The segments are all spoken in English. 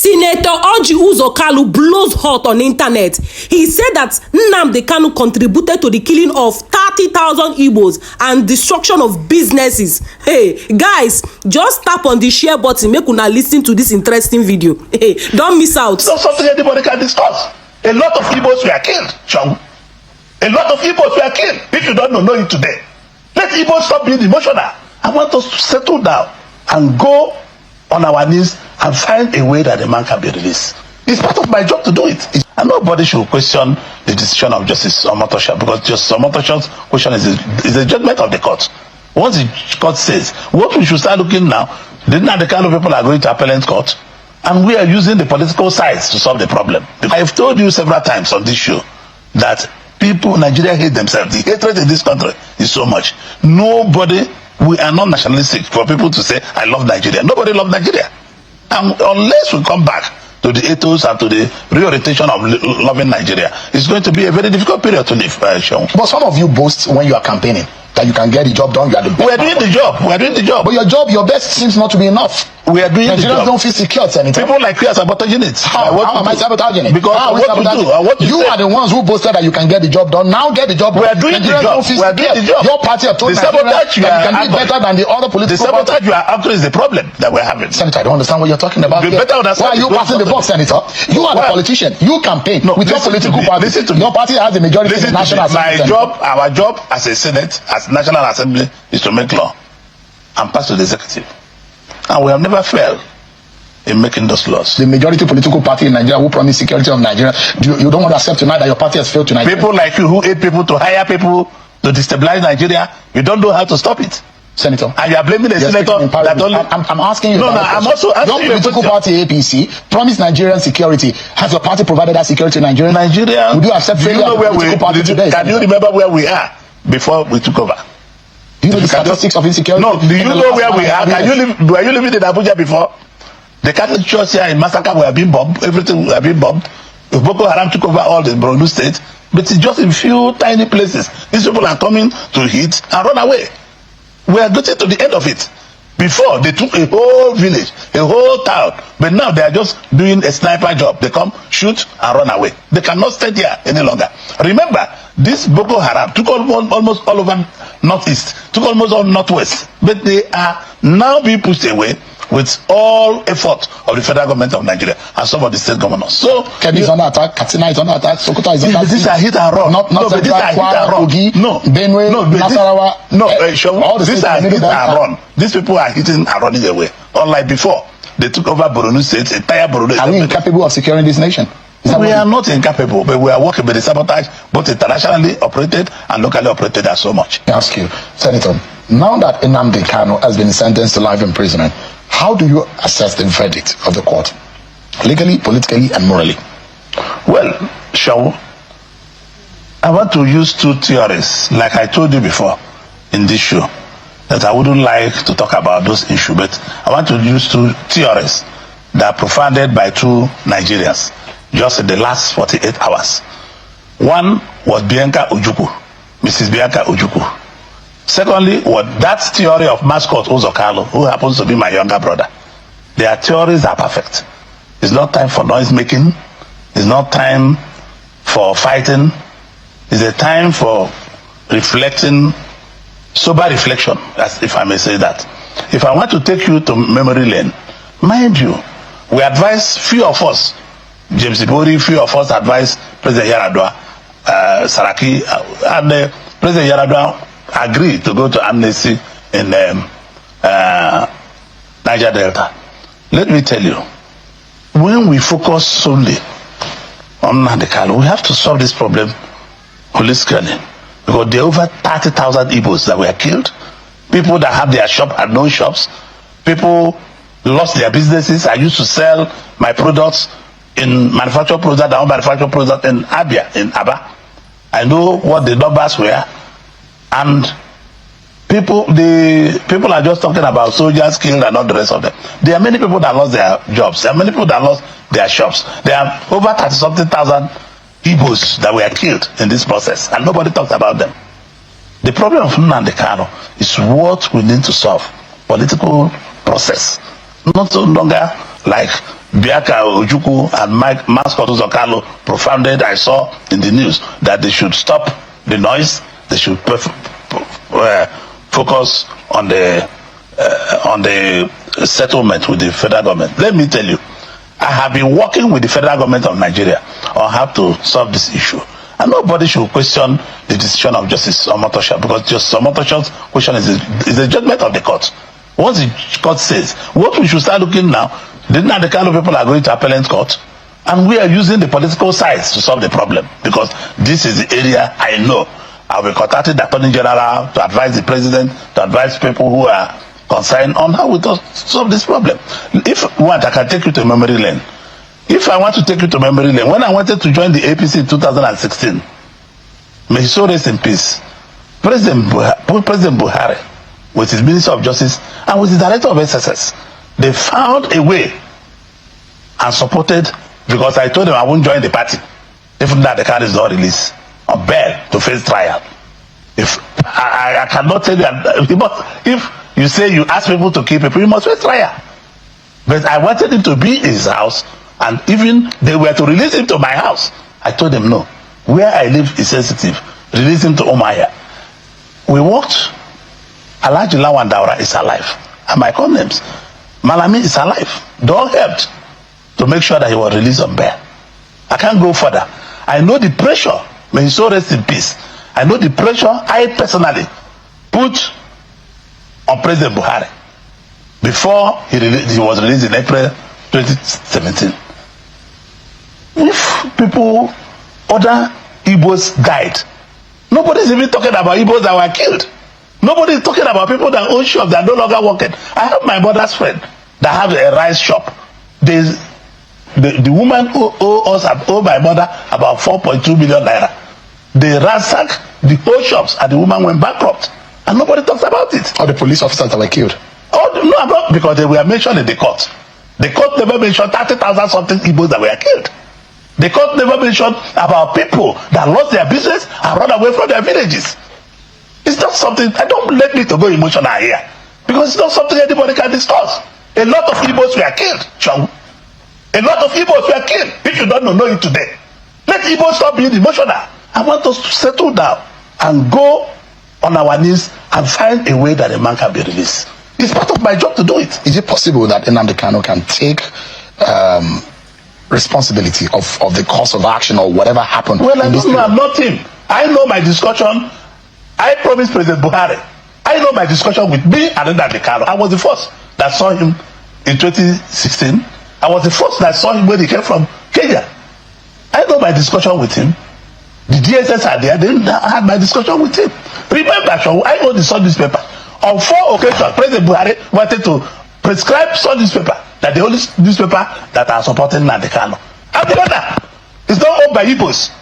Senator Orji Uzor Kalu blows hot on internet. He said that Nnamdi Kanu contributed to the killing of 30,000 Igbos and destruction of businesses. Hey, guys, just tap on the share button. Make una listen to this interesting video. Hey, don't miss out. It's not something anybody can discuss. A lot of Igbos were killed, Sean. A lot of Igbos were killed. If you don't know it today, let Igbos stop being emotional. I want us to settle down and go on our knees and find a way that the man can be released. It's part of my job to do it. And nobody should question the decision of Justice Omotosha, because Justice Omotosha's question is a judgment of the court. Once the court says, what we should start looking now, the kind of people are going to appellate court, and we are using the political sides to solve the problem. I've told you several times on this show that people, Nigeria hate themselves. The hatred in this country is so much. We are not nationalistic for people to say, I love Nigeria. Nobody loves Nigeria. And unless we come back to the ethos and to the reorientation of loving Nigeria, it's going to be a very difficult period to live, Sean. But some of you boast when you are campaigning that you can get the job done. You are the best. We are doing the job. We are doing the job. But your best seems not to be enough. We are doing the job. Nigerians don't feel secure, Senator. People like you are sabotaging it. How am I sabotaging it? Because you are the ones who boasted that you can get the job done. Now get the job done. We are doing the job. We are doing the job. Your party have told Nigerians that you can be better than the other political parties. The sabotage you are after is the problem that we're having. Senator, I don't understand what you're talking about. You better understand. Why are you passing the buck, Senator? You are the politician. You campaign with your political party. Your party has the majority in the National Assembly. Our job as a Senate, as National Assembly, is to make law and pass to the executive. And we have never failed in making those laws. The majority political party in Nigeria who promise security of Nigeria, you don't want to accept tonight that your party has failed tonight. People like you who aid people to hire people to destabilize Nigeria, you don't know how to stop it. Senator. And you are blaming the senator that only... I'm asking you. I'm also asking you. Your political party, APC, promised Nigerian security. Has your party provided that security to Nigeria? Would you accept failure of the political party today? Can you remember where we are before we took over? Do you know the statistics of insecurity? No, do you know where we are? Were you living in Abuja before? The Catholic Church here in Massacre were being bombed. Everything were being bombed. Boko Haram took over all the Borno state. But it's just in few tiny places. These people are coming to hit and run away. We are getting to the end of it. Before, they took a whole village, a whole town. But now they are just doing a sniper job. They come, shoot, and run away. They cannot stay here any longer. Remember, this Boko Haram took almost all over Northeast, took almost all Northwest. But they are now being pushed away with all effort of the federal government of Nigeria and some of the state governors. So Kebbi is under attack, Katsina is under attack, Sokoto is under attack. These are hit and run. But these are hit and run. Benue, Nasarawa. All these are hit and run. These people are hitting and running away. Unlike before, they took over Borno State, entire Borno State. Are we incapable of securing this nation? We are not incapable, but we are working with the sabotage, both internationally operated and locally operated as so much. I ask you, Senator, now that Nnamdi Kanu has been sentenced to life imprisonment, how do you assess the verdict of the court? Legally, politically, and morally? Well, Shaw, I want to use two theories, like I told you before in this show, that I wouldn't like to talk about those issues, but I want to use two theories that are profounded by two Nigerians just in the last 48 hours. One was Mrs. Bianca Ojukwu. Secondly, that theory of mascot Uzor Kalu, who happens to be my younger brother. Their theories are perfect. It's not time for noise making. It's not time for fighting. It's a time for reflecting, sober reflection, as if I may say that. If I want to take you to memory lane, mind you, we advise few of us, James Ibori, few of us advise President Yaradua, Saraki, and President Yaradua agreed to go to amnesty in Niger Delta. Let me tell you, when we focus solely on Nnamdi Kanu, we have to solve this problem holistically, because there are over 30,000 Igbos that were killed. People that have their shop had no shops. People lost their businesses. I used to sell my products in manufactured products, I own manufactured products in Abia, in Aba. I know what the numbers were. And people are just talking about soldiers killed and all the rest of them. There are many people that lost their jobs. There are many people that lost their shops. There are over 30-something thousand Igbos that were killed in this process, and nobody talks about them. The problem of Nnamdi Kanu is what we need to solve. Political process. Not so longer like Biaka Ojukwu and Mascot Uzor Kalu propounded, I saw in the news, that they should stop the noise, they should focus on the settlement with the federal government. Let me tell you, I have been working with the federal government of Nigeria on how to solve this issue. And nobody should question the decision of Justice Omotosha, because Justice Omotosha's question is the judgment of the court. Once the court says, what we should start looking now, the Nnamdi Kanu people are going to appellate court, and we are using the political sides to solve the problem, because this is the area I know. I will contact the Attorney General to advise the President, to advise people who are concerned on how we solve this problem. If you want, I can take you to memory lane. If I want to take you to memory lane, when I wanted to join the APC in 2016, may he so rest in peace, President Buhari, with his Minister of Justice and with the Director of SSS, they found a way and supported, because I told them I won't join the party if Nnamdi Kanu is not released on bail to face trial. If I cannot tell you, if you say you ask people to keep people, you must face trial. But I wanted him to be in his house, and even they were to release him to my house. I told them no. Where I live is sensitive. Release him to Omaya. We walked. Alhaji Lawan Daura is alive, and my names. Malami is alive. They all helped to make sure that he was released on bail. I can't go further. I know the pressure. May he so rest in peace. I know the pressure I personally put on President Buhari before he was released in April 2017. If people, other Igbos died, nobody's even talking about Igbos that were killed. Nobody is talking about people that own shops that are no longer working. I have my mother's friend that have a rice shop. The woman who owe my mother about 4.2 million naira. They ransacked the whole shops and the woman went bankrupt. And nobody talks about it. Or the police officers that were killed. Oh, no, not because they were mentioned in the court. The court never mentioned 30,000 something Igbos that were killed. The court never mentioned about people that lost their business and run away from their villages. It's not something, I don't let me to go emotional here, because it's not something anybody can discuss. A lot of Igbos were killed, Chong. A lot of Igbos were killed. If you don't know it today, let Igbos stop being emotional. I want us to settle down and go on our knees and find a way that a man can be released. It's part of my job to do it. Is it possible that Nnamdi Kanu can take responsibility of the course of action or whatever happened? Well, I don't know, I'm not him. I know my discussion. I promised President Buhari. I know my discussion with me and Nnamdi Kanu. I was the first that saw him in 2016. I was the first that saw him when he came from Kenya. I know my discussion with him. The DSS are there. They had my discussion with him. Remember, I own the Sun newspaper. On 4 occasions, President Buhari wanted to prescribe Sun newspaper, that the only newspaper that are supporting Nnamdi Kanu. And the other is not owned by Igbos.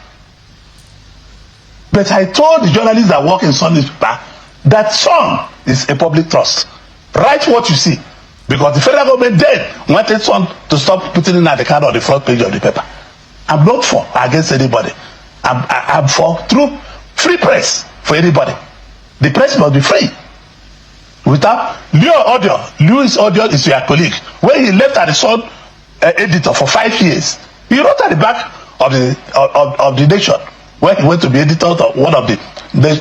But I told the journalists that work in Sun newspaper that Sun is a public trust. Write what you see. Because the federal government then wanted Sun to stop putting Nnamdi Kanu on the front page of the paper. I'm not for against anybody. I'm for true free press for anybody. The press must be free. Without Louis Audio is your colleague. When he left at the Sun editor for 5 years, he wrote at the back of the Nation, when he went to be editor of one of the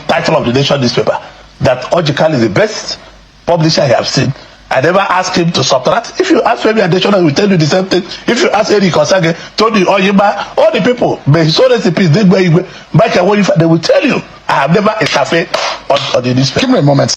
title of the Nation newspaper, that Orji is the best publisher I have seen. I never asked him to subtract. If you ask Femi Adesina, he will tell you the same thing. If you ask Eric Osage, Tony Oyeba, all the people, may so recipes, they will tell you. I have never interfered on the newspaper. Give me a moment.